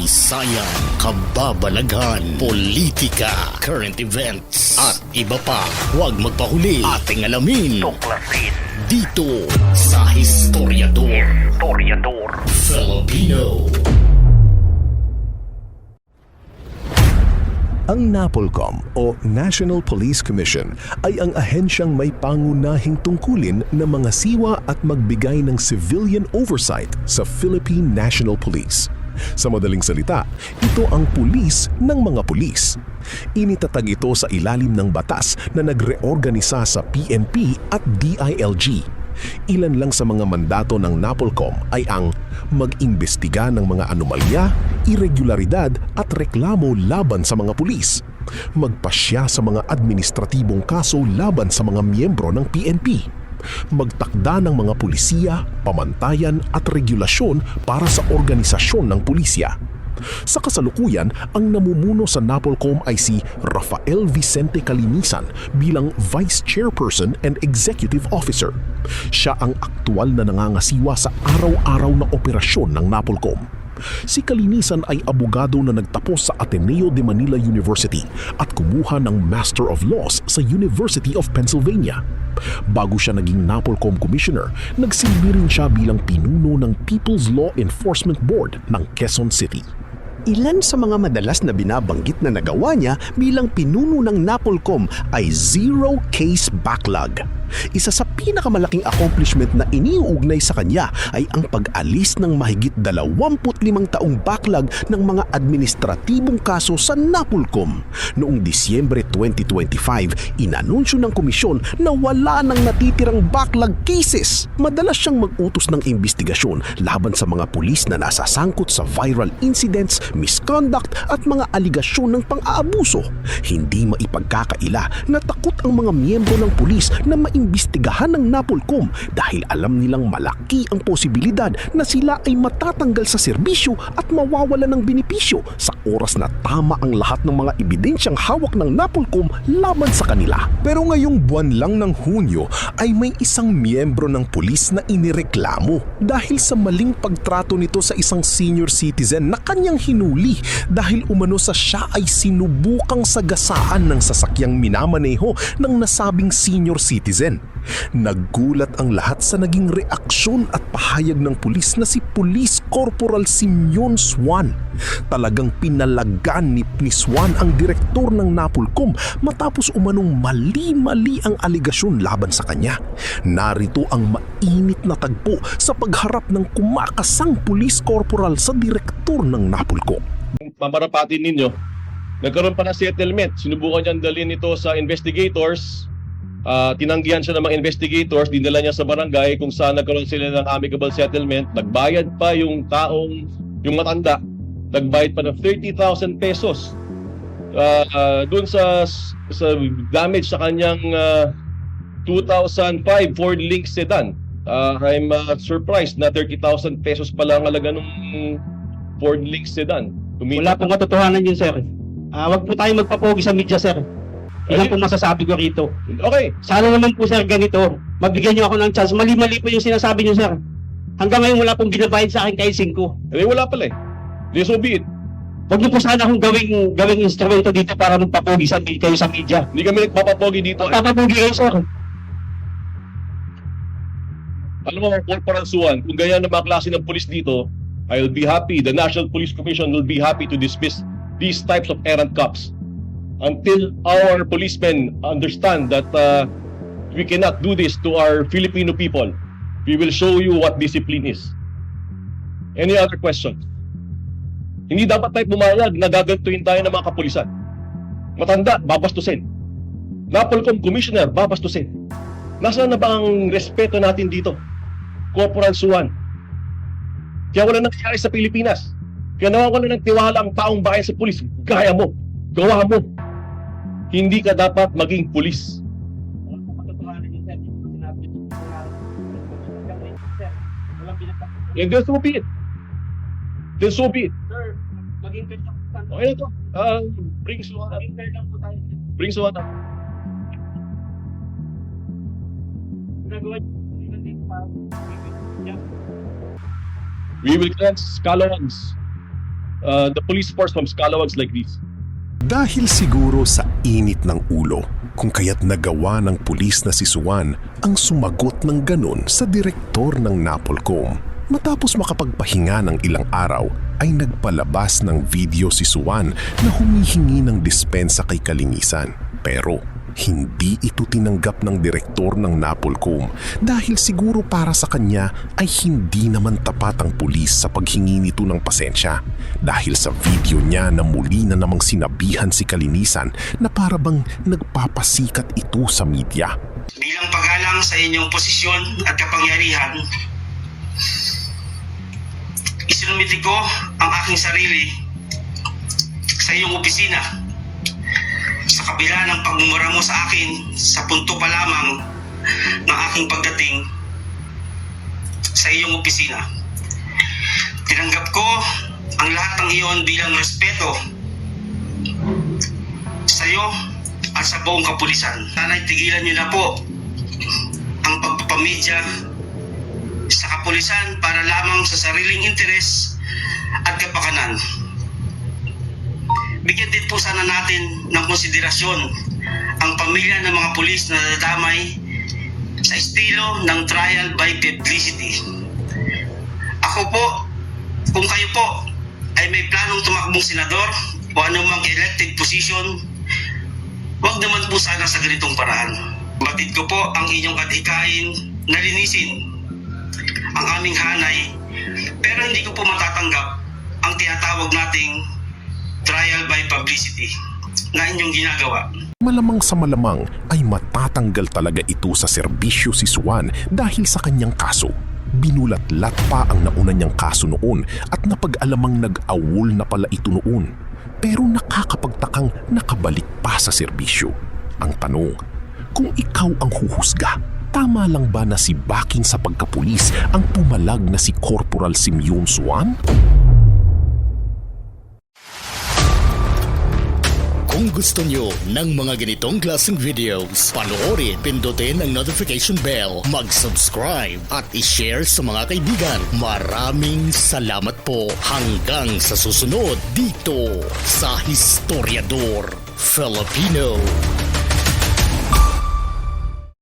kasaysayan, kababalaghan, politika, current events, at iba pa. Huwag magpahuli, ating alamin. Tuklasin dito sa Historiador Filipino. Ang NAPOLCOM o National Police Commission ay ang ahensyang may pangunahing tungkulin na mga siwa at magbigay ng civilian oversight sa Philippine National Police. Sa madaling salita, ito ang pulis ng mga pulis. Initatag ito sa ilalim ng batas na nagreorganisa sa PNP at DILG. Ilan lang sa mga mandato ng NAPOLCOM ay ang mag-imbestiga ng mga anomalya, irregularidad at reklamo laban sa mga pulis, magpasya sa mga administratibong kaso laban sa mga miyembro ng PNP, magtakda ng mga pulisiya, pamantayan at regulasyon para sa organisasyon ng pulisya. Sa kasalukuyan, ang namumuno sa NAPOLCOM ay si Rafael Vicente Calinisan bilang Vice Chairperson and Executive Officer. Siya ang aktual na nangangasiwa sa araw-araw na operasyon ng NAPOLCOM. Si Calinisan ay abogado na nagtapos sa Ateneo de Manila University at kumuha ng Master of Laws sa University of Pennsylvania. Bago siya naging NAPOLCOM Commissioner, nagsilbi rin siya bilang pinuno ng People's Law Enforcement Board ng Quezon City. Ilan sa mga madalas na binabanggit na nagawa niya bilang pinuno ng NAPOLCOM ay zero case backlog. Isa sa pinakamalaking accomplishment na iniuugnay sa kanya ay ang pag-alis ng mahigit 25 taong backlog ng mga administratibong kaso sa NAPOLCOM. Noong Disyembre 2025, inanunsyo ng komisyon na wala nang natitirang backlog cases. Madalas siyang mag-utos ng investigasyon laban sa mga pulis na nasasangkot sa viral incidents, misconduct at mga aligasyon ng pang-aabuso. Hindi maipagkakaila na takot ang mga miyembro ng pulis na maimbestigahan ng NAPOLCOM dahil alam nilang malaki ang posibilidad na sila ay matatanggal sa serbisyo at mawawala ng benepisyo sa oras na tama ang lahat ng mga ebidensyang hawak ng NAPOLCOM laban sa kanila. Pero ngayong buwan lang ng Hunyo ay may isang miyembro ng pulis na inireklamo dahil sa maling pagtrato nito sa isang senior citizen na kanyang hinuli dahil umano sa siya ay sinubukang sagasaan ng sasakyang minamaneho ng nasabing senior citizen. Naggulat ang lahat sa naging reaksyon at pahayag ng pulis na si Police Corporal Simeon Swan. Talagang pinalagan ni Swan ang direktor ng NAPOLCOM matapos umanong mali-mali ang aligasyon laban sa kanya. Narito ang mainit na tagpo sa pagharap ng kumakasang Police Corporal sa direktor ng NAPOLCOM. Mamarapatin ninyo, nagkaroon pa ng settlement. Sinubukan niyang dalhin ito sa investigators. Tinanggihan siya ng mga investigators, dinala niya sa barangay kung saan nagkaroon sila ng amicable settlement. Nagbayad pa yung yung matanda, nagbayad pa ng 30,000 pesos doon sa damage sa kanyang 2005 Ford Link sedan. I'm surprised na 30,000 pesos pala ang halaga ng Ford Link sedan. Wala pong katotohanan yun, sir. Wag po tayo magpapogi sa media, sir. Ilan po masasabi ko rito. Okay. Sana naman po, sir, ganito. Magbigyan niyo ako ng chance. Mali-mali po yung sinasabi niyo, sir. Hanggang ngayon wala pong ginabayad sa akin kahit 5. Wala pala eh. So be it. Huwag niyo po sana akong gawing instrumento dito para magpapogi kayo sa media. Hindi kami nagpapapogi dito. Magpapapogi kayo, sir. Alam mo, Corporal Suwan, kung ganyan na mga klase ng pulis dito, I'll be happy. The National Police Commission will be happy to dismiss these types of errant cops until our policemen understand that we cannot do this to our Filipino people. We will show you what discipline is. Any other questions? Hindi dapat tayo pumayag na gagantuin tayo ng mga kapulisan. Matanda, babastusin. NAPOLCOM Commissioner, babastusin. Nasaan na ba ang respeto natin dito? Corporal Suwan. Kaya wala nangyayari sa Pilipinas. Kaya nawawala ng tiwala ang taong bayan sa pulis. Gaya mo. Gawa mo. Hindi ka dapat maging pulis. And then so be it. Then so be it. Sir, maging fair lang po tayo. Okay na to. Bring Suwan up. Maging fair lang po tayo. Bring Suwan up. Ginagawa niyo dito para We will grant scalons the police force from scalawags like this. Dahil siguro sa init ng ulo, kung kaya't nagawa ng pulis na si Suwan ang sumagot ng ganun sa direktor ng NAPOLCOM. Matapos makapagpahinga ng ilang araw, ay nagpalabas ng video si Suwan na humihingi ng dispensa kay Kalinisan. Pero hindi ito tinanggap ng direktor ng NAPOLCOM dahil siguro para sa kanya ay hindi naman tapat ang pulis sa paghingi nito ng pasensya. Dahil sa video niya na muli na namang sinabihan si Kalinisan na para bang nagpapasikat ito sa media. Bilang paggalang sa inyong posisyon at kapangyarihan, isinumiti ko ang aking sarili sa iyong opisina. Sa kabila ng pagmumura mo sa akin sa punto pa lamang ng aking pagdating sa iyong opisina, tinanggap ko ang lahat ng iyon bilang respeto sa iyo at sa buong kapulisan. Sana'y tigilan niyo na po ang pagpapamedya sa kapulisan para lamang sa sariling interes at kapakanan. Bigyan din po sana natin ng konsiderasyon ang pamilya ng mga pulis na nadadamay sa estilo ng trial by publicity. Ako po, kung kayo po ay may planong tumakbong senador o anumang elected position, wag naman po sana sa ganitong paraan. Batid ko po ang inyong adhikain na linisin ang aming hanay, pero hindi ko po matatanggap ang tinatawag nating trial by publicity na inyong ginagawa. Malamang sa malamang ay matatanggal talaga ito sa serbisyo si Suwan dahil sa kanyang kaso. Binulat-lat pa ang nauna niyang kaso noon at napag-alamang nag-awol na pala ito noon. Pero nakakapagtakang nakabalik pa sa serbisyo. Ang tanong, kung ikaw ang huhusga, tama lang ba na si Baking sa pagkapulis ang pumalag na si Corporal Simeon Suwan? Kung gusto nyo ng mga ganitong klaseng videos, panoorin, pindutin ang notification bell, mag-subscribe at i-share sa mga kaibigan. Maraming salamat po hanggang sa susunod dito sa Historiador Filipino.